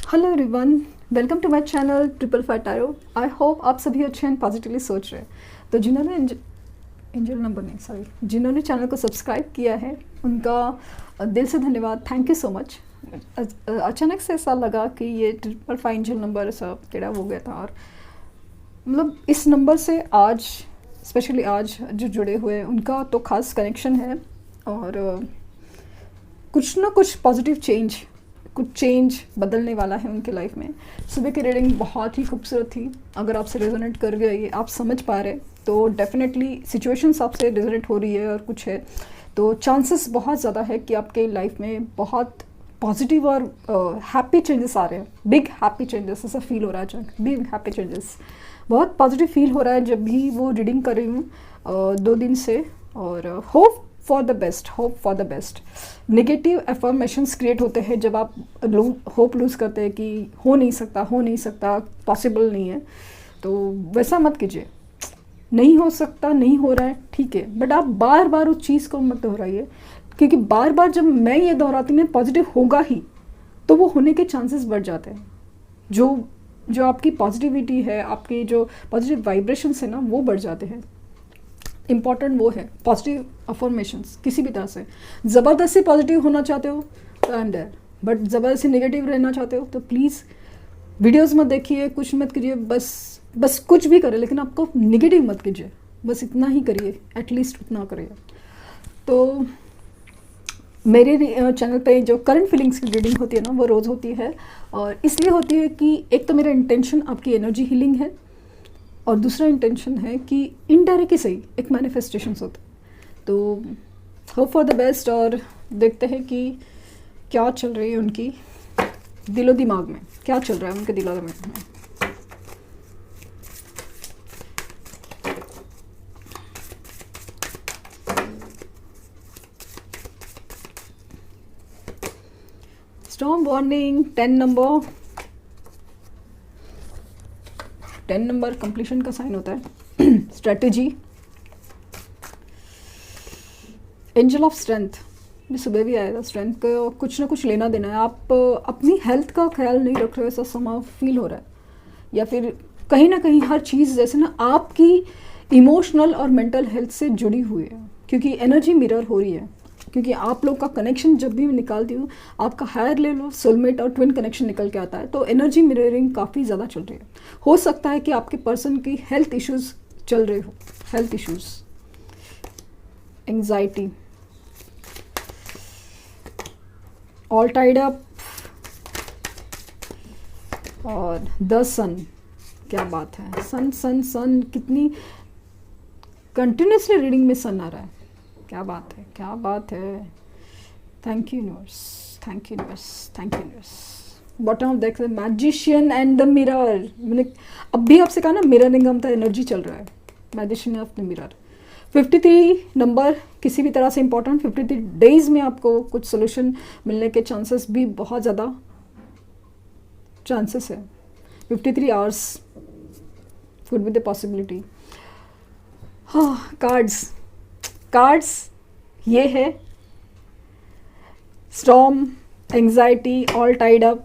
Hello everyone, welcome to my channel triple five tarot. I hope आप सभी अच्छे and positively सोच रहे हैं। तो जिन्होंने एंजल नंबर नहीं सॉरी जिन्होंने चैनल को सब्सक्राइब किया है उनका दिल से धन्यवाद, थैंक यू सो मच। अचानक से ऐसा लगा कि ये ट्रिपल फाइव एंजल नंबर सब टेढ़ा हो गया था, और मतलब इस नंबर से आज स्पेशली आज जो जुड़े हुए हैं उनका तो खास कनेक्शन है, और कुछ ना कुछ पॉजिटिव चेंज बदलने वाला है उनके लाइफ में। सुबह की रीडिंग बहुत ही खूबसूरत थी। अगर आपसे रेजोनेट कर गई, आप समझ पा रहे, तो डेफिनेटली सिचुएशंस आपसे रेजोनेट हो रही है और कुछ है, तो चांसेस बहुत ज़्यादा है कि आपके लाइफ में बहुत पॉजिटिव और हैप्पी चेंजेस आ रहे हैं। बिग हैप्पी चेंजेस ऐसा फील हो रहा है। बिग हैप्पी चेंजेस बहुत पॉजिटिव फील हो रहा है जब भी वो रीडिंग कर रही हूँ 2 दिन से। और hope for the best. Negative affirmations create होते हैं जब आप होप लूज़ करते हैं कि हो नहीं सकता, पॉसिबल नहीं है। तो वैसा मत कीजिए। नहीं हो सकता, नहीं हो रहा है, ठीक है, बट आप बार बार उस चीज़ को मत दोहराइए, क्योंकि बार बार जब मैं ये दोहराती हूँ पॉजिटिव होगा ही, तो वो होने के चांसेस बढ़ जाते हैं। जो आपकी पॉजिटिविटी है, आपके जो पॉजिटिव वाइब्रेशंस है ना, वो बढ़ जाते हैं। इम्पॉर्टेंट वो है पॉजिटिव अफर्मेशंस। किसी भी तरह से ज़बरदस्ती पॉजिटिव होना चाहते हो तो आई एम देयर, बट ज़बरदस्ती नेगेटिव रहना चाहते हो तो प्लीज़ वीडियोस मत देखिए, कुछ मत कीजिए, बस कुछ भी करें लेकिन आपको नेगेटिव मत कीजिए, बस इतना ही करिए, एटलीस्ट उतना करिए। तो मेरे चैनल पे जो करंट फीलिंग्स की रीडिंग होती है ना, वो रोज़ होती है, और इसलिए होती है कि एक तो मेरा इंटेंशन आपकी एनर्जी हीलिंग है, और दूसरा इंटेंशन है कि इनडायरेक्टली सही एक मैनिफेस्टेशंस होते हैं। तो होप फॉर द बेस्ट, और देखते हैं कि क्या चल रही है उनकी दिलो दिमाग में, क्या चल रहा है उनके दिलो दिमाग में। स्टॉर्म वार्निंग 10 नंबर कंप्लीशन का साइन होता है। स्ट्रेटजी, एंजल ऑफ स्ट्रेंथ, भी सुबह भी आया था। स्ट्रेंथ का कुछ ना कुछ लेना देना है। आप अपनी हेल्थ का ख्याल नहीं रख रहे हो, ऐसा समा फील हो रहा है, या फिर कहीं ना कहीं हर चीज़ जैसे ना आपकी इमोशनल और मेंटल हेल्थ से जुड़ी हुई है, क्योंकि एनर्जी मिरर हो रही है। क्योंकि आप लोग का कनेक्शन जब भी मैं निकालती हूँ, आपका हायर ले लो, सोलमेट और ट्विन कनेक्शन निकल के आता है, तो एनर्जी मिररिंग काफ़ी ज़्यादा चल रही है। हो सकता है कि आपके पर्सन की हेल्थ इश्यूज चल रहे हो, health issues, anxiety, all tied up, और द सन। क्या बात है, सन कितनी कंटिन्यूसली रीडिंग में सन आ रहा है। क्या बात है। Thank you universe. Bottom of देख मैजिशियन एंड द मिरर। मैंने अभी आपसे कहा ना, मिररिंग हम था, एनर्जी चल रहा है, magician of the mirror. 53 number किसी भी तरह से इंपॉर्टेंट। 53 डेज में आपको कुछ सोल्यूशन मिलने के चांसेस भी बहुत ज़्यादा चांसेस है। 53 hours could be the possibility. हाँ, कार्ड्स ये है storm, anxiety, all tied up,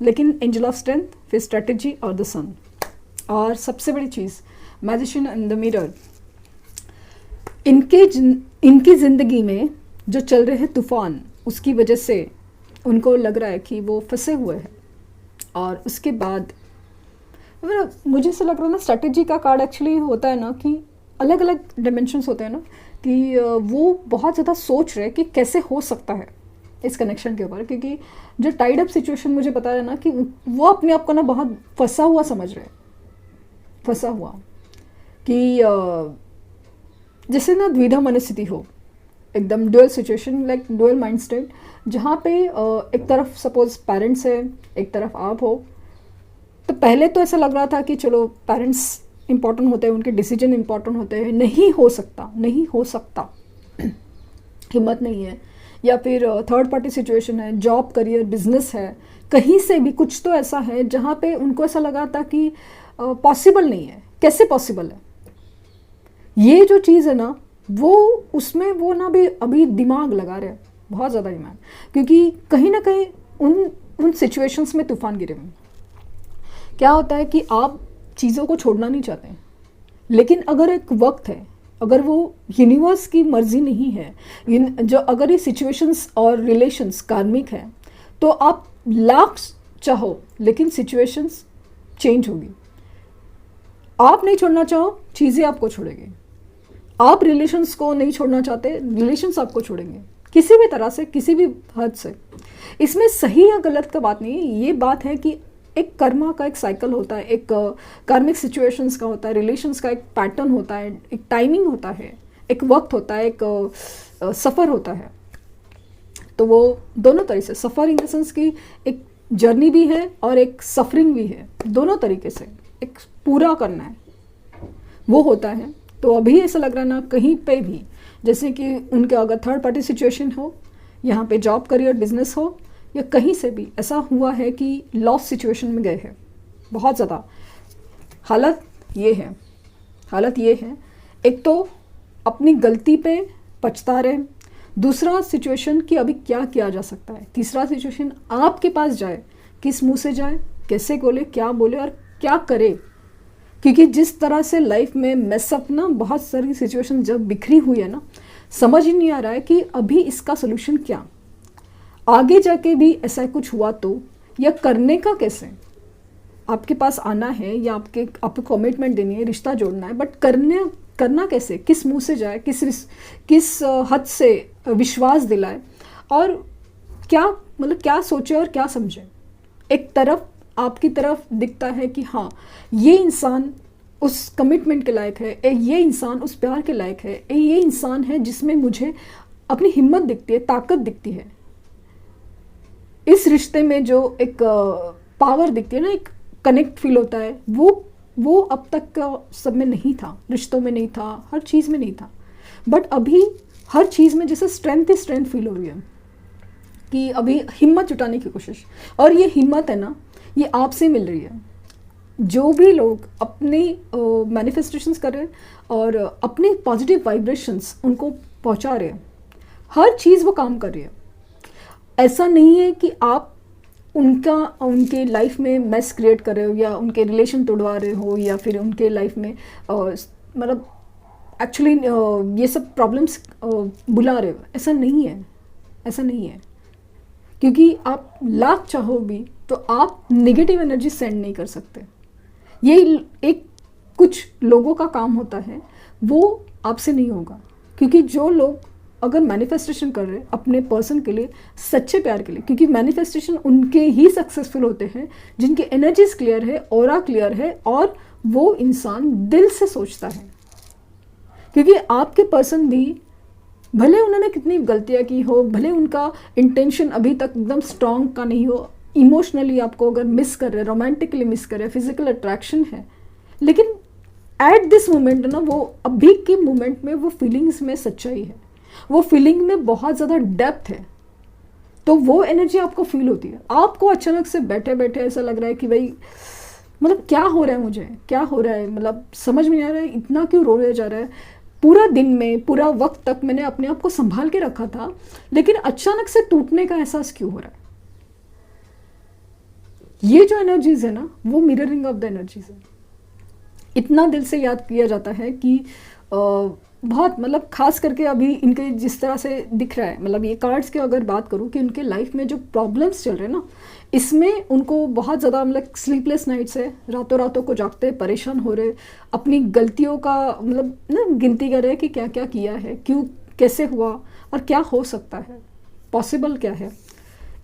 लेकिन एंजल ऑफ स्ट्रेंथ, फिर स्ट्रेटजी और द सन, और सबसे बड़ी चीज़ मैजिशियन एंड द मिरर। इनकी ज़िंदगी में जो चल रहे हैं तूफान, उसकी वजह से उनको लग रहा है कि वो फंसे हुए हैं। और उसके बाद मुझे ऐसा लग रहा है ना, स्ट्रेटजी का कार्ड एक्चुअली होता है ना कि अलग अलग डायमेंशंस होते हैं ना, कि वो बहुत ज़्यादा सोच रहे हैं कि कैसे हो सकता है इस कनेक्शन के ऊपर। क्योंकि जो टाइड अप सिचुएशन मुझे पता है ना, कि वो अपने आप को ना बहुत फंसा हुआ समझ रहे हैं, फंसा हुआ कि जैसे ना द्विधा मनस्थिति हो, एकदम dual situation, like dual mind state, जहाँ पे एक तरफ सपोज पेरेंट्स है, एक तरफ आप हो। तो पहले तो ऐसा लग रहा था कि चलो पेरेंट्स इम्पॉर्टेंट होते हैं, उनके डिसीजन इम्पॉर्टेंट होते हैं, नहीं हो सकता, हिम्मत नहीं है, या फिर थर्ड पार्टी सिचुएशन है, जॉब, करियर, बिजनेस है, कहीं से भी कुछ तो ऐसा है जहाँ पे उनको ऐसा लगा था कि पॉसिबल नहीं है, कैसे पॉसिबल है। ये जो चीज़ है ना, वो उसमें वो ना भी अभी दिमाग लगा रहे हैं, बहुत ज़्यादा डिमांड, क्योंकि कहीं ना कहीं उन सिचुएशंस में तूफान गिरे हुए। क्या होता है कि आप चीज़ों को छोड़ना नहीं चाहते, लेकिन अगर एक वक्त है, अगर वो यूनिवर्स की मर्जी नहीं है, जो अगर ये सिचुएशंस और रिलेशंस कार्मिक है, तो आप लाख चाहो लेकिन सिचुएशंस चेंज होगी। आप नहीं छोड़ना चाहो, चीज़ें आपको छोड़ेंगे। आप रिलेशंस को नहीं छोड़ना चाहते, रिलेशंस आपको छोड़ेंगे, किसी भी तरह से, किसी भी हद से। इसमें सही या गलत का बात नहीं है, ये बात है कि एक कर्मा का एक साइकिल होता है, एक कार्मिक सिचुएशंस का होता है, रिलेशंस का एक पैटर्न होता है, एक टाइमिंग होता है, एक वक्त होता है, एक सफ़र होता है। तो वो दोनों तरह से, सफ़र इन द सेंस की एक जर्नी भी है और एक सफरिंग भी है, दोनों तरीके से एक पूरा करना है वो होता है। तो अभी ऐसा लग रहा है ना, कहीं पे भी, जैसे कि उनके अगर थर्ड पार्टी सिचुएशन हो, यहाँ पे जॉब, करियर, बिजनेस हो, या कहीं से भी ऐसा हुआ है कि लॉस सिचुएशन में गए हैं बहुत ज़्यादा। हालत ये है, एक तो अपनी गलती पे पछता रहे, दूसरा सिचुएशन कि अभी क्या किया जा सकता है, तीसरा सिचुएशन आपके पास जाए, किस मुंह से जाए, कैसे बोले, क्या बोले और क्या करे। क्योंकि जिस तरह से लाइफ में मेसअप ना, बहुत सारी सिचुएशन जब बिखरी हुई है ना, समझ ही नहीं आ रहा है कि अभी इसका सोल्यूशन क्या, आगे जाके भी ऐसा कुछ हुआ तो, या करने का कैसे। आपके पास आना है या आपको कमिटमेंट देनी है, रिश्ता जोड़ना है, बट करना कैसे, किस मुंह से जाए, किस हद से विश्वास दिलाए, और क्या मतलब क्या सोचे और क्या समझे। एक तरफ आपकी तरफ दिखता है कि हाँ, ये इंसान उस कमिटमेंट के लायक है, ये इंसान उस प्यार के लायक है, ये इंसान है जिसमें मुझे अपनी हिम्मत दिखती है, ताकत दिखती है, इस रिश्ते में जो एक पावर दिखती है ना, एक कनेक्ट फील होता है, वो अब तक का सब में नहीं था, रिश्तों में नहीं था, हर चीज़ में नहीं था। बट अभी हर चीज़ में जैसे स्ट्रेंथ ही स्ट्रेंथ फील हो रही है कि अभी हिम्मत जुटाने की कोशिश, और ये हिम्मत है ना, ये आपसे मिल रही है। जो भी लोग अपने मैनिफेस्टेशंस कर रहे हैं और अपने पॉजिटिव वाइब्रेशंस उनको पहुंचा रहे हैं, हर चीज़ वो काम कर रही है। ऐसा नहीं है कि आप उनके लाइफ में मैस क्रिएट कर रहे हो, या उनके रिलेशन तोड़वा रहे हो, या फिर उनके लाइफ में मतलब एक्चुअली ये सब प्रॉब्लम्स बुला रहे हो। ऐसा नहीं है, क्योंकि आप लाख चाहो भी तो आप नेगेटिव एनर्जी सेंड नहीं कर सकते। ये एक कुछ लोगों का काम होता है, वो आपसे नहीं होगा। क्योंकि जो लोग अगर मैनिफेस्टेशन कर रहे हैं अपने पर्सन के लिए, सच्चे प्यार के लिए, क्योंकि मैनिफेस्टेशन उनके ही सक्सेसफुल होते हैं जिनके एनर्जीज क्लियर है, ऑरा क्लियर है, और वो इंसान दिल से सोचता है। क्योंकि आपके पर्सन भी, भले उन्होंने कितनी गलतियां की हो, भले उनका इंटेंशन अभी तक एकदम स्ट्रांग का नहीं हो, इमोशनली आपको अगर मिस कर रहे, रोमांटिकली मिस कर रहे, फिजिकल अट्रैक्शन है, लेकिन एट दिस मोमेंट ना, वो अभी के मोमेंट में वो फीलिंग्स में सच्चाई है, वो फीलिंग में बहुत ज़्यादा डेप्थ है, तो वो एनर्जी आपको फील होती है। आपको अचानक से बैठे बैठे ऐसा लग रहा है कि भाई मतलब क्या हो रहा है, मुझे क्या हो रहा है, मतलब समझ में नहीं आ रहा है, इतना क्यों रो रहा जा रहा है। पूरा दिन में, पूरा वक्त तक मैंने अपने आप को संभाल के रखा था, लेकिन अचानक से टूटने का एहसास क्यों हो रहा है। ये जो एनर्जीज है ना, वो मिररिंग ऑफ द एनर्जीज है। इतना दिल से याद किया जाता है कि बहुत मतलब खास करके अभी इनके जिस तरह से दिख रहा है, मतलब ये कार्ड्स की अगर बात करूँ कि उनके लाइफ में जो प्रॉब्लम्स चल रहे हैं ना, इसमें उनको बहुत ज़्यादा मतलब स्लीपलेस नाइट्स है, रातों रातों को जागते परेशान हो रहे, अपनी गलतियों का मतलब ना गिनती कर रहे हैं कि क्या क्या किया है, क्यों, कैसे हुआ, और क्या हो सकता है, पॉसिबल क्या है।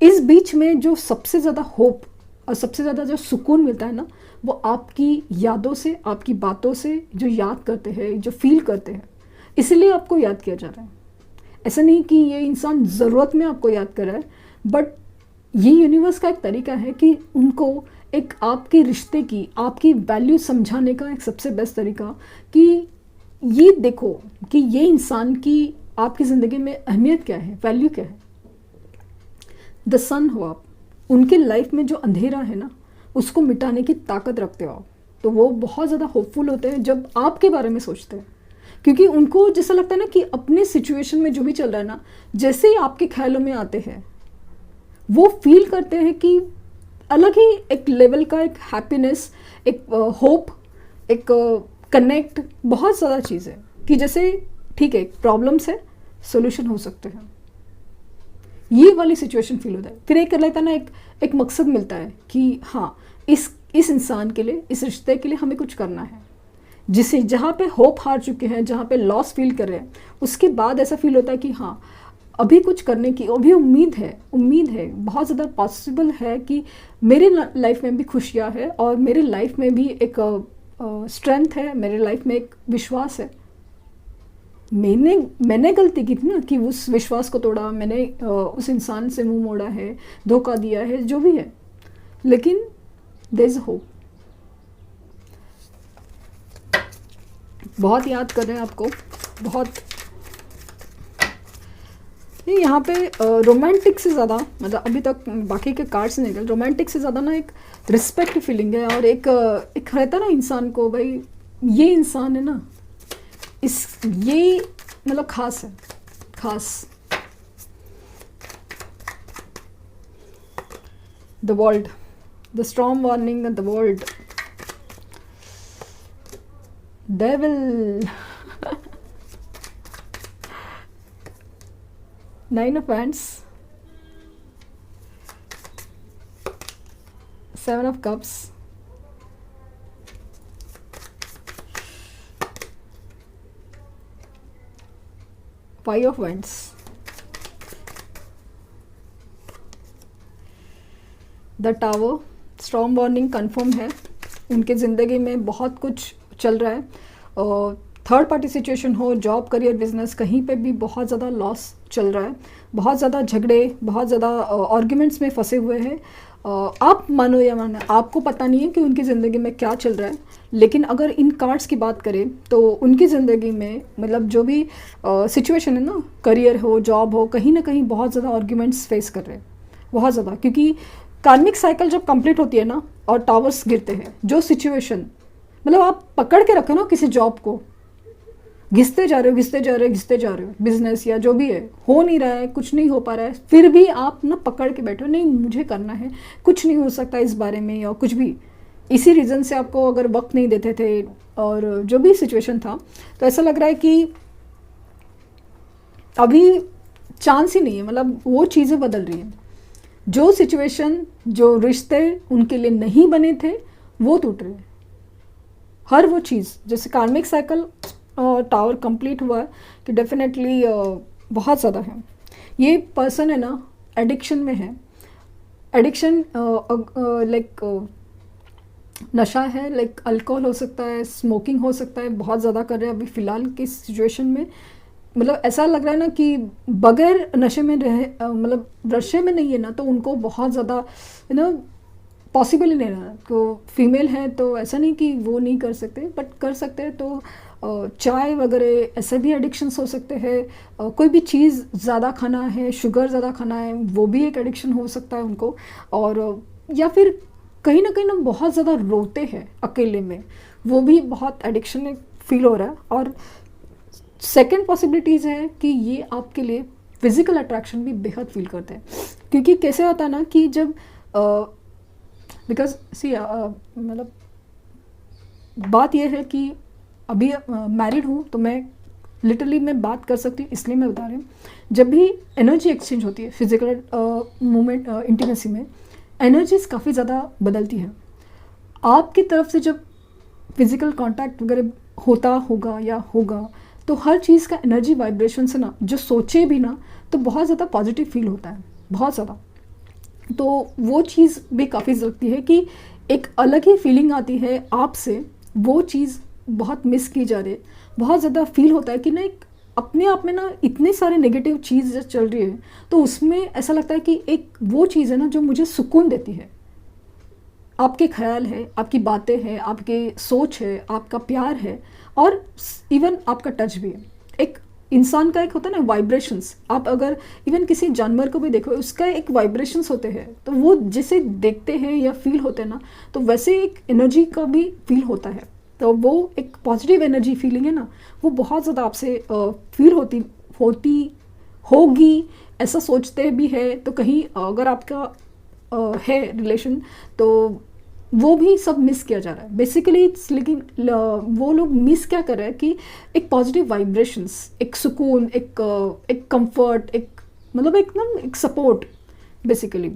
इस बीच में जो सबसे ज़्यादा होप और सबसे ज़्यादा जो सुकून मिलता है ना, वो आपकी यादों से, आपकी बातों से जो याद करते हैं, जो फील करते हैं, इसीलिए आपको याद किया जा रहा है। ऐसा नहीं कि ये इंसान ज़रूरत में आपको याद कर रहा है, बट ये यूनिवर्स का एक तरीका है कि उनको एक आपके रिश्ते की, आपकी वैल्यू समझाने का एक सबसे बेस्ट तरीका कि ये देखो कि ये इंसान की आपकी ज़िंदगी में अहमियत क्या है, वैल्यू क्या है। द सन हो आप, उनके लाइफ में जो अंधेरा है ना, उसको मिटाने की ताकत रखते हो आप। तो वो बहुत ज़्यादा होपफुल होते हैं जब आपके बारे में सोचते हैं, क्योंकि उनको जैसा लगता है ना कि अपने सिचुएशन में जो भी चल रहा है ना, जैसे ही आपके ख्यालों में आते हैं वो फील करते हैं कि अलग ही एक लेवल का एक हैप्पीनेस, एक होप, एक कनेक्ट, बहुत ज़्यादा चीज़ है कि जैसे ठीक है प्रॉब्लम से सोल्यूशन हो सकते हैं, ये वाली सिचुएशन फील होता है। फिर एक लगता है ना, एक मकसद मिलता है कि हाँ इस इंसान के लिए, इस रिश्ते के लिए हमें कुछ करना है। जिसे जहाँ पे होप हार चुके हैं, जहाँ पे लॉस फील कर रहे हैं, उसके बाद ऐसा फील होता है कि हाँ अभी कुछ करने की अभी उम्मीद है, बहुत ज़्यादा पॉसिबल है कि मेरे लाइफ में भी खुशियाँ है और मेरे लाइफ में भी एक स्ट्रेंथ है, मेरे लाइफ में एक विश्वास है। मैंने गलती की थी ना कि उस विश्वास को तोड़ा, मैंने उस इंसान से मुंह मोड़ा है, धोखा दिया है, जो भी है, लेकिन देयर इज होप। बहुत याद कर रहे हैं आपको, बहुत। नहीं, यहाँ पे रोमांटिक से ज़्यादा, मतलब अभी तक बाकी के कार्ड्स नहीं निकल, रोमांटिक से ज़्यादा ना एक रिस्पेक्ट फीलिंग है और एक रहता ना इंसान को, भाई ये इंसान है ना, ये मतलब खास है, खास। The world, the strong warning, the world, devil, 9 of Wands, 7 of Cups, Five of Wands, the tower. Strong warning confirm है, उनके ज़िंदगी में बहुत कुछ चल रहा है, थर्ड पार्टी सिचुएशन हो, जॉब, करियर, बिजनेस, कहीं पे भी बहुत ज़्यादा लॉस चल रहा है, बहुत ज़्यादा झगड़े, बहुत ज़्यादा आर्ग्यूमेंट्स में फंसे हुए हैं। आप मानो या मानो, आपको पता नहीं है कि उनकी ज़िंदगी में क्या चल रहा है, लेकिन अगर इन कार्ड्स की बात करें तो उनकी ज़िंदगी में मतलब जो भी सिचुएशन है ना, करियर हो, जॉब हो, कहीं ना कहीं बहुत ज़्यादा आर्ग्यूमेंट्स फेस कर रहे हैं, बहुत ज़्यादा। क्योंकि कार्मिक साइकिल जब कंप्लीट होती है ना और टावर्स गिरते हैं, जो सिचुएशन, मतलब आप पकड़ के रखो ना किसी जॉब को, घिसते जा रहे हो, बिजनेस या जो भी है, हो नहीं रहा है, कुछ नहीं हो पा रहा है, फिर भी आप ना पकड़ के बैठो, नहीं मुझे करना है, कुछ नहीं हो सकता इस बारे में या कुछ भी। इसी रीज़न से आपको अगर वक्त नहीं देते थे और जो भी सिचुएशन था, तो ऐसा लग रहा है कि अभी चांस ही नहीं है, मतलब वो चीज़ें बदल रही हैं। जो सिचुएशन, जो रिश्ते उनके लिए नहीं बने थे, वो टूट रहे हैं। हर वो चीज़, जैसे कार्मिक साइकिल टावर कंप्लीट हुआ है कि डेफिनेटली बहुत ज़्यादा है। ये पर्सन है ना एडिक्शन में है, एडिक्शन लाइक नशा है, लाइक अल्कोहल हो सकता है, स्मोकिंग हो सकता है, बहुत ज़्यादा कर रहे हैं अभी फ़िलहाल की सिचुएशन में। मतलब ऐसा लग रहा है ना कि बगैर नशे में रहे, मतलब नशे में नहीं है ना, तो उनको बहुत ज़्यादा पॉसिबल ही नहीं रहा। तो फीमेल है तो ऐसा नहीं कि वो नहीं कर सकते, बट कर सकते हैं। तो चाय वगैरह ऐसे भी एडिक्शंस हो सकते हैं, कोई भी चीज़ ज़्यादा खाना है, शुगर ज़्यादा खाना है, वो भी एक एडिक्शन हो सकता है उनको। और या फिर कहीं ना बहुत ज़्यादा रोते हैं अकेले में, वो भी बहुत एडिक्शन फील हो रहा है। और सेकेंड पॉसिबिलिटीज़ है कि ये आपके लिए फिज़िकल अट्रैक्शन भी बेहद फील करते हैं। क्योंकि कैसे होता है ना कि जब बिकॉज सी मतलब बात यह है कि अभी मैरिड हूँ तो मैं लिटरली मैं बात कर सकती हूँ, इसलिए मैं बता रही हूँ। जब भी एनर्जी एक्सचेंज होती है फिजिकल मूवमेंट, इंटीमेसी में एनर्जीज काफ़ी ज़्यादा बदलती है। आपकी तरफ से जब फिजिकल कांटेक्ट वगैरह होगा तो हर चीज़ का एनर्जी वाइब्रेशन से ना, जो सोचे भी ना, तो बहुत ज़्यादा पॉजिटिव फील होता है, बहुत ज़्यादा। तो वो चीज़ भी काफ़ी लगती है कि एक अलग ही फीलिंग आती है आपसे, वो चीज़ बहुत मिस की जा रही है। बहुत ज़्यादा फील होता है कि ना एक अपने आप में ना इतने सारे नेगेटिव चीज़ चल रही है, तो उसमें ऐसा लगता है कि एक वो चीज़ है ना जो मुझे सुकून देती है। आपके ख्याल है, आपकी बातें हैं, आपकी सोच है, आपका प्यार है, और इवन आपका टच भी है। एक इंसान का एक होता है ना वाइब्रेशंस, आप अगर इवन किसी जानवर को भी देखो, उसका एक वाइब्रेशंस होते हैं, तो वो जिसे देखते हैं या फील होते हैं ना, तो वैसे एक एनर्जी का भी फील होता है। तो वो एक पॉजिटिव एनर्जी फीलिंग है ना, वो बहुत ज़्यादा आपसे फील होती होगी ऐसा सोचते भी है, तो कहीं अगर आपका है रिलेशन तो वो भी सब मिस किया जा रहा है बेसिकली। लेकिन वो लोग मिस क्या कर रहे हैं कि एक पॉजिटिव वाइब्रेशंस, एक सुकून, एक कंफर्ट, एक मतलब एकदम एक सपोर्ट बेसिकली।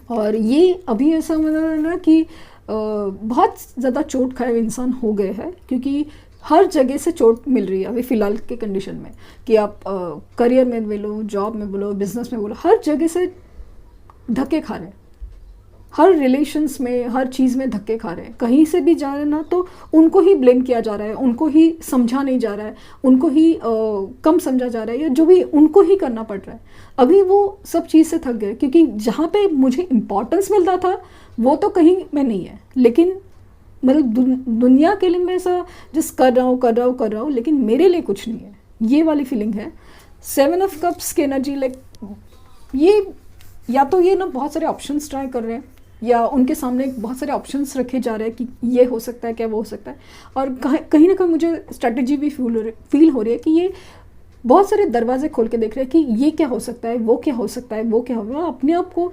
और ये अभी ऐसा मतलब है ना कि बहुत ज़्यादा चोट खाए इंसान हो गए हैं, क्योंकि हर जगह से चोट मिल रही है अभी फ़िलहाल के कंडीशन में, कि आप करियर में बोलो, जॉब में बोलो, बिजनेस में बोलो, हर जगह से धक्के खा रहे हैं, हर रिलेशंस में, हर चीज़ में धक्के खा रहे हैं। कहीं से भी जा रहे हैं ना तो उनको ही ब्लेम किया जा रहा है, उनको ही समझा नहीं जा रहा है, उनको ही कम समझा जा रहा है, या जो भी उनको ही करना पड़ रहा है। अभी वो सब चीज़ से थक गए, क्योंकि जहाँ पे मुझे इम्पोर्टेंस मिलता था वो तो कहीं में नहीं है, लेकिन मतलब दुनिया के लिए मैं ऐसा जस्ट कर रहा हूँ, लेकिन मेरे लिए कुछ नहीं है, ये वाली फीलिंग है। 7 ऑफ कप्स की एनर्जी, लाइक ये या तो ये ना बहुत सारे ऑप्शंस ट्राई कर रहे हैं, या उनके सामने बहुत सारे ऑप्शंस रखे जा रहे हैं कि ये हो सकता है क्या, वो हो सकता है। और कहीं ना कहीं मुझे स्ट्रैटेजी भी फील हो रही है कि ये बहुत सारे दरवाजे खोल के देख रहे हैं कि ये क्या हो सकता है, वो क्या हो सकता है, वो क्या होगा। अपने आप को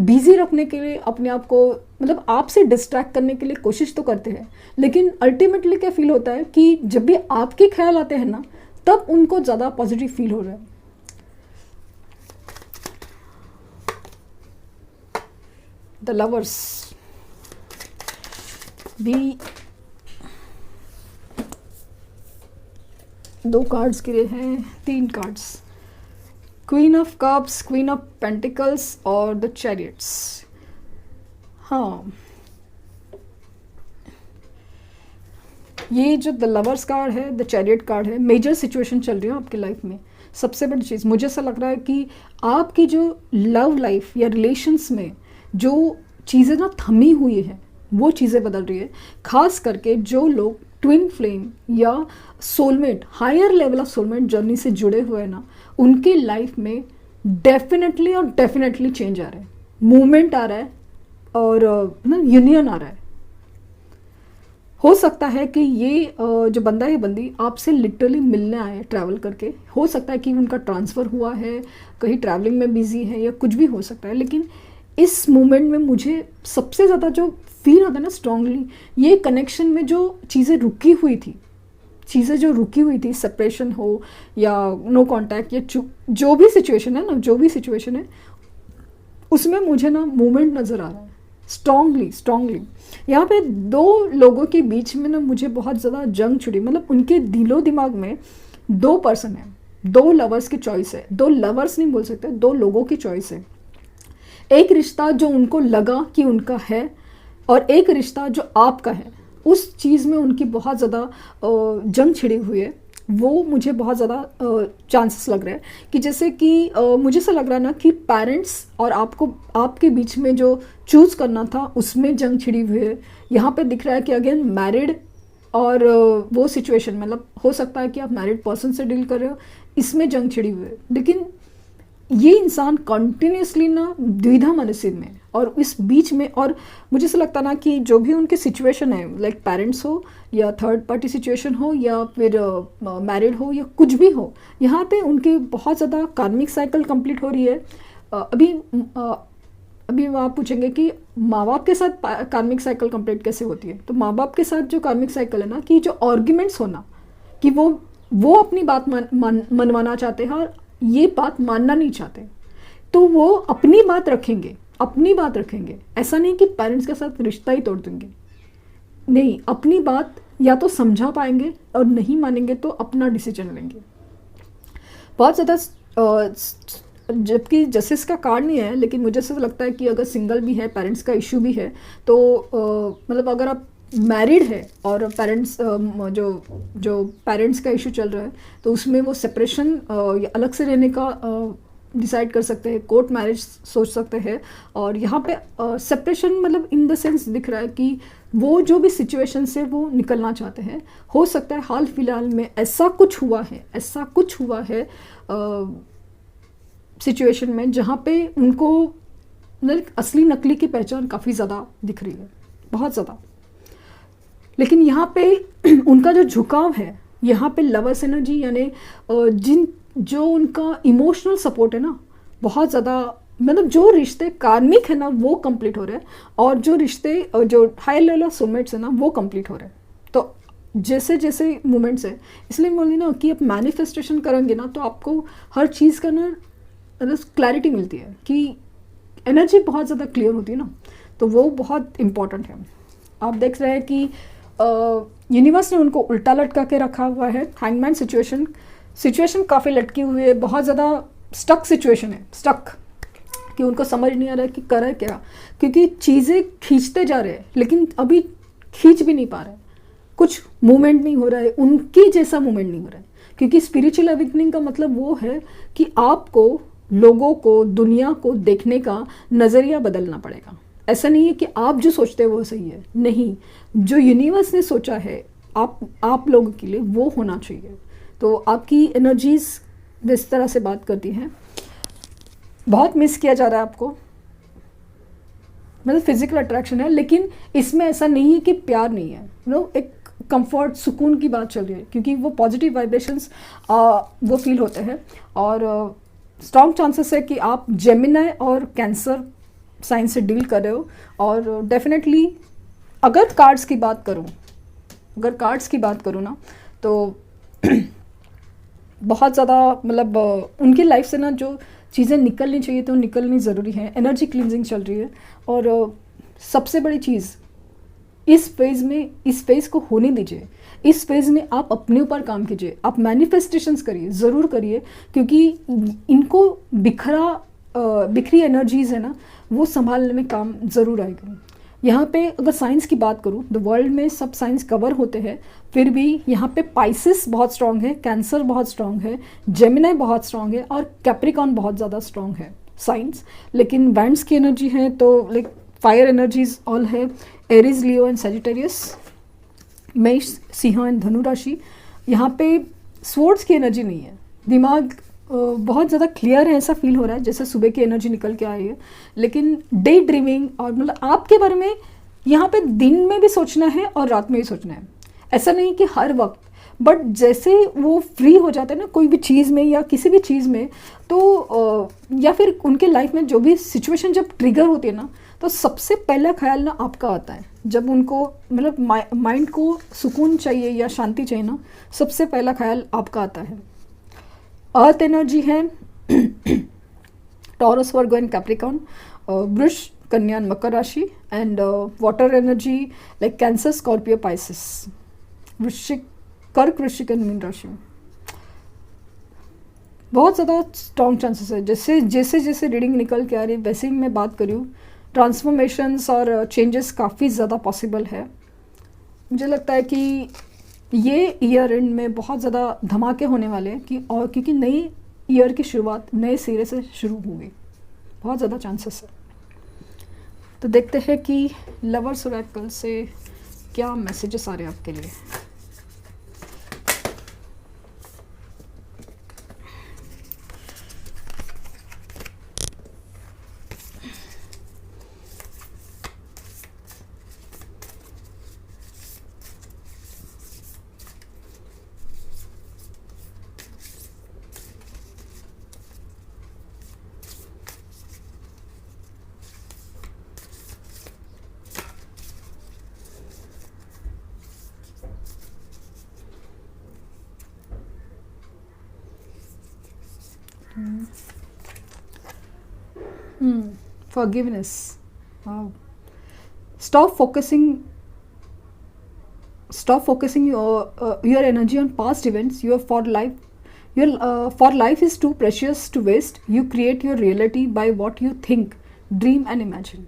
बिजी रखने के लिए, अपने आप को मतलब आपसे डिस्ट्रैक्ट करने के लिए कोशिश तो करते हैं, लेकिन अल्टीमेटली क्या फील होता है कि जब भी आपके ख्याल आते हैं ना, तब उनको ज़्यादा पॉजिटिव फील हो रहा है। द लवर्स भी 2 कार्ड्स गिरे हैं, 3 cards, queen of cups, queen of pentacles और द चैरियट्स। हाँ, ये जो द लवर्स कार्ड है, द चैरियट कार्ड है, मेजर सिचुएशन चल रही है आपकी लाइफ में। सबसे बड़ी चीज़ मुझे ऐसा लग रहा है कि आपकी जो लव लाइफ या रिलेशंस में जो चीज़ें ना थमी हुई हैं, वो चीज़ें बदल रही है। खास करके जो लोग ट्विन फ्लेम या soulmate, higher level of soulmate journey से जुड़े हुए हैं ना, उनकी लाइफ में डेफिनेटली चेंज आ रहा है, मूवमेंट आ रहा है, और ना यूनियन आ रहा है। हो सकता है कि ये जो बंदा या बंदी आपसे लिटरली मिलने आए ट्रैवल करके, हो सकता है कि उनका ट्रांसफ़र हुआ है, कहीं ट्रैवलिंग में बिजी है, या कुछ भी हो सकता है। लेकिन इस मोमेंट में मुझे सबसे ज़्यादा जो फील होता है ना स्ट्रांगली, ये कनेक्शन में जो चीज़ें रुकी हुई थी, सेपरेशन हो या नो कांटेक्ट या जो भी सिचुएशन है ना, जो भी सिचुएशन है, उसमें मुझे ना मूवमेंट नज़र आ रहा है स्ट्रांगली। यहाँ पे 2 लोगों के बीच में ना मुझे बहुत ज़्यादा जंग छिड़ी, मतलब उनके दिलो दिमाग में 2 पर्सन है, 2 लवर्स की चॉइस है। 2 लवर्स नहीं बोल सकते, 2 लोगों की चॉइस है। एक रिश्ता जो उनको लगा कि उनका है, और एक रिश्ता जो आपका है। उस चीज़ में उनकी बहुत ज़्यादा जंग छिड़ी हुई है। वो मुझे बहुत ज़्यादा चांसेस लग रहे हैं कि जैसे कि मुझे ऐसा लग रहा है ना कि पेरेंट्स और आपके बीच में जो चूज़ करना था, उसमें जंग छिड़ी हुई है। यहाँ पे दिख रहा है कि अगेन मैरिड और वो सिचुएशन, मतलब हो सकता है कि आप मैरिड पर्सन से डील कर रहे हो, इसमें जंग छिड़ी हुई है। लेकिन ये इंसान कंटिन्यूसली ना द्विधा मनस्थित में, और इस बीच में, और मुझे ऐसा लगता ना कि जो भी उनके सिचुएशन है, लाइक पेरेंट्स हो या थर्ड पार्टी सिचुएशन हो या फिर मैरिड हो या कुछ भी हो, यहाँ पे उनकी बहुत ज़्यादा कार्मिक साइकिल कंप्लीट हो रही है। अभी आप पूछेंगे कि माँ बाप के साथ कार्मिक साइकिल कंप्लीट कैसे होती है। तो माँ बाप के साथ जो कार्मिक साइकिल है ना, कि जो आर्ग्यूमेंट्स होना, कि वो अपनी बात मनवाना चाहते हैं और ये बात मानना नहीं चाहते, तो वो अपनी बात रखेंगे। ऐसा नहीं कि पेरेंट्स के साथ रिश्ता ही तोड़ देंगे, नहीं, अपनी बात या तो समझा पाएंगे, और नहीं मानेंगे तो अपना डिसीजन लेंगे। बहुत ज़्यादा जबकि जस्टिस का कार्ड नहीं है, लेकिन मुझे ऐसा लगता है कि अगर सिंगल भी है, पेरेंट्स का इशू भी है, तो मतलब अगर आप मैरिड है और पेरेंट्स जो पेरेंट्स का इशू चल रहा है, तो उसमें वो सेपरेशन या अलग से रहने का डिसाइड कर सकते हैं, कोर्ट मैरिज सोच सकते हैं। और यहाँ पे सेपरेशन मतलब इन द सेंस दिख रहा है कि वो जो भी सिचुएशन से वो निकलना चाहते हैं। हो सकता है हाल फिलहाल में ऐसा कुछ हुआ है सिचुएशन में, जहाँ पे उनको मतलब असली नकली की पहचान काफ़ी ज़्यादा दिख रही है, बहुत ज़्यादा। लेकिन यहाँ पे उनका जो झुकाव है, यहाँ पे लवर्स एनर्जी, यानी जो उनका इमोशनल सपोर्ट है ना, बहुत ज़्यादा, मतलब जो रिश्ते कार्मिक है ना वो कंप्लीट हो रहे हैं, और जो रिश्ते जो हाई लेवल ऑफ सोलमेट्स है ना वो कंप्लीट हो रहे हैं। तो जैसे जैसे मोमेंट्स है, इसलिए बोली ना कि आप मैनिफेस्टेशन करेंगे ना तो आपको हर चीज़ का ना मतलब क्लैरिटी मिलती है, कि एनर्जी बहुत ज़्यादा क्लियर होती है ना, तो वो बहुत इम्पॉर्टेंट है। आप देख रहे हैं कि यूनिवर्स ने उनको उल्टा लटका के रखा हुआ है। हैंगमैन सिचुएशन काफ़ी लटकी हुई है, बहुत ज़्यादा स्टक सिचुएशन है, स्टक, कि उनको समझ नहीं आ रहा है कि करे क्या, क्योंकि चीज़ें खींचते जा रहे हैं लेकिन अभी खींच भी नहीं पा रहे, कुछ मूवमेंट नहीं हो रहा है, उनकी जैसा मूवमेंट नहीं हो रहा है। क्योंकि स्पिरिचुअल अवेकनिंग का मतलब वो है कि आपको लोगों को, दुनिया को देखने का नज़रिया बदलना पड़ेगा। ऐसा नहीं है कि आप जो सोचते हैं वो सही है, नहीं, जो यूनिवर्स ने सोचा है आप लोगों के लिए वो होना चाहिए। तो आपकी एनर्जीज इस तरह से बात करती हैं। बहुत मिस किया जा रहा है आपको, मतलब फिजिकल अट्रैक्शन है, लेकिन इसमें ऐसा नहीं है कि प्यार नहीं है, एक कंफर्ट, सुकून की बात चल रही है, क्योंकि वो पॉजिटिव वाइब्रेशंस वो फील होते हैं। और स्ट्रॉन्ग चांसेस है कि आप जेमिनी और कैंसर साइन से डील कर रहे हो। और डेफिनेटली अगर कार्ड्स की बात करूँ ना तो बहुत ज़्यादा मतलब उनकी लाइफ से ना जो चीज़ें निकलनी चाहिए तो निकलनी ज़रूरी है। एनर्जी क्लींजिंग चल रही है, और सबसे बड़ी चीज़ इस फेज़ को होने दीजिए। इस फेज़ में आप अपने ऊपर काम कीजिए, आप मैनिफेस्टेशंस करिए, ज़रूर करिए, क्योंकि इनको बिखरी एनर्जीज़ है ना वो संभालने में काम ज़रूर आएगा। यहाँ पे अगर साइंस की बात करूँ, द वर्ल्ड में सब साइंस कवर होते हैं, फिर भी यहाँ पे पाइसिस बहुत स्ट्रांग है, कैंसर बहुत स्ट्रांग है, जेमिनी बहुत स्ट्रांग है, और कैप्रिकॉन बहुत ज़्यादा स्ट्रांग है साइंस। लेकिन बैंड्स की एनर्जी है तो लाइक फायर एनर्जीज ऑल है, एरीज, लियो एंड सजिटेरियस, मेष, सिंह एंड धनु राशि। यहाँ पे स्वॉर्ड्स की एनर्जी नहीं है, दिमाग बहुत ज़्यादा क्लियर है, ऐसा फील हो रहा है जैसे सुबह की एनर्जी निकल के आई है। लेकिन डे ड्रीमिंग और मतलब आपके बारे में यहाँ पे दिन में भी सोचना है और रात में भी सोचना है, ऐसा नहीं कि हर वक्त, बट जैसे वो फ्री हो जाते हैं ना कोई भी चीज़ में या किसी भी चीज़ में, तो या फिर उनके लाइफ में जो भी सिचुएशन जब ट्रिगर होती है ना, तो सबसे पहला ख्याल ना आपका आता है। जब उनको मतलब माइंड को सुकून चाहिए या शांति चाहिए ना, सबसे पहला ख्याल आपका आता है। अर्थ एनर्जी है टॉरस, वर्गो एंड कैप्रिकॉन, वृष, कन्या, मकर राशि, and water energy like cancer, Scorpio, Pisces, वृश्चिक, कर्क, वृश्चिक एंड मीन राशि। बहुत ज़्यादा स्ट्रॉन्ग चांसेस है। जैसे जैसे रीडिंग निकल के आ रही है वैसे ही मैं बात करी हूँ, ट्रांसफॉर्मेशंस और चेंजेस काफ़ी ज़्यादा पॉसिबल है। मुझे लगता है कि ये ईयर एंड में बहुत ज़्यादा धमाके होने वाले हैं, क्योंकि नई ईयर की शुरुआत नए सिरे से शुरू होगी, बहुत ज़्यादा चांसेस है। तो देखते हैं कि लवर्स ओरेकल से क्या मैसेजेस आ रहे हैं आपके लिए। Forgiveness. Wow. Stop focusing your energy on past events. For life is too precious to waste. You create your reality by what you think, dream and imagine.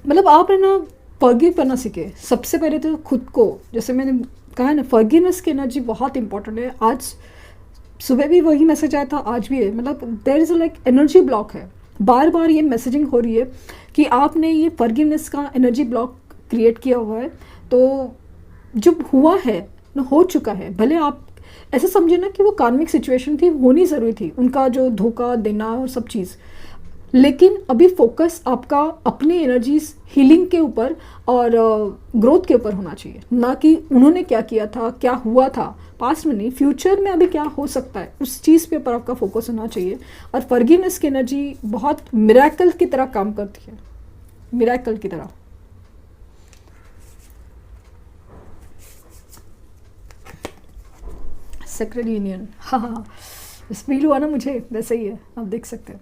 मतलब आप है ना फॉरगिव करना सीखे। सबसे पहले तो खुद को, जैसे मैंने कहा ना, फॉरगिवनेस की एनर्जी बहुत इंपॉर्टेंट है। आज सुबह भी वही मैसेज आया था, आज भी है। मतलब there is like energy block है, बार बार ये मैसेजिंग हो रही है कि आपने ये फॉरगिवनेस का एनर्जी ब्लॉक क्रिएट किया हुआ है। तो जो हुआ है ना, हो चुका है, भले आप ऐसे समझे ना कि वो कार्मिक सिचुएशन थी, होनी ज़रूरी थी, उनका जो धोखा देना और सब चीज़, लेकिन अभी फोकस आपका अपनी एनर्जीज हीलिंग के ऊपर और ग्रोथ के ऊपर होना चाहिए, ना कि उन्होंने क्या किया था, क्या हुआ था पास्ट में नहीं, फ्यूचर में अभी क्या हो सकता है उस चीज़ पे ऊपर आपका फोकस होना चाहिए। और फॉरगिवनेस की एनर्जी बहुत मिरेकल की तरह काम करती है, मिरेकल की तरह। सेक्रेड यूनियन, हाँ हाँ फील हुआ ना मुझे, वैसे ही है, आप देख सकते हैं।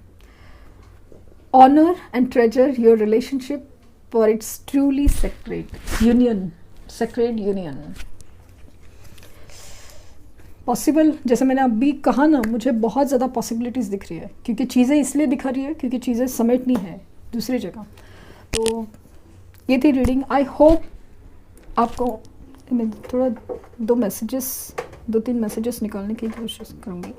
Honour and treasure your relationship for its truly sacred union, sacred union possible. जैसे मैंने अभी कहा ना, मुझे बहुत ज़्यादा पॉसिबिलिटीज़ दिख रही है, क्योंकि चीज़ें इसलिए दिखा रही है क्योंकि चीज़ें समेटनी है दूसरी जगह। तो ये थी रीडिंग। आई होप आपको, मैं थोड़ा 2-3 मैसेजेस निकालने की कोशिश करूँगी।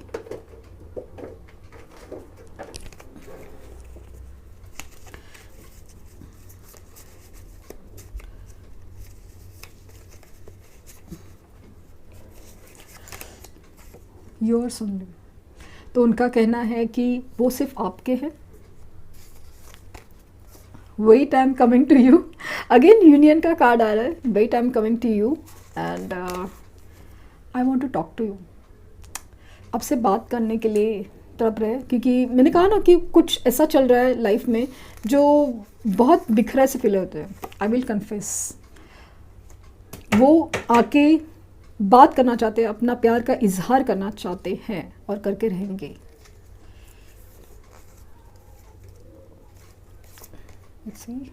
Yours only. तो उनका कहना है कि वो सिर्फ आपके हैं। Wait I am coming to you. Again union का कार्ड आ रहा है, wait I am coming to you and I want to talk to you. आपसे बात करने के लिए तड़प रहे, क्योंकि मैंने कहा ना कि कुछ ऐसा चल रहा है लाइफ में जो बहुत बिखरा से फील होते हैं। आई विल कन्फेस, वो आके बात करना चाहते हैं, अपना प्यार का इजहार करना चाहते हैं और करके रहेंगे। Let's see.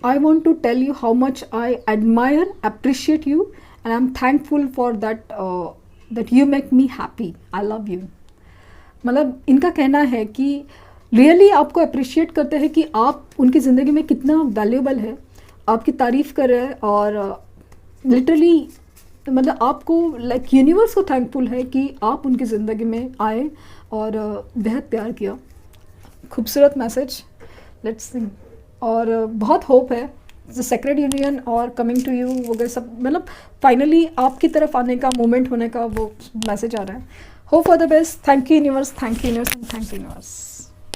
I want to tell you how much I admire, appreciate you, and I'm thankful for that you make me happy. I love you. मतलब इनका कहना है कि रियली आपको अप्रिशिएट करते हैं कि आप उनकी ज़िंदगी में कितना वैल्यूबल है, आपकी तारीफ़ कर रहे हैं और लिटरली मतलब आपको लाइक यूनिवर्स को थैंकफुल है कि आप उनकी ज़िंदगी में आए और बेहद प्यार किया। खूबसूरत मैसेज, लेट्स सी। और बहुत होप है सेक्रेड यूनियन और कमिंग टू यू वगैरह सब, मतलब फाइनली आपकी तरफ आने का, मोमेंट होने का वो मैसेज आ रहा है। Hope for the best. Thank you universe, thank you universe, thank you universe.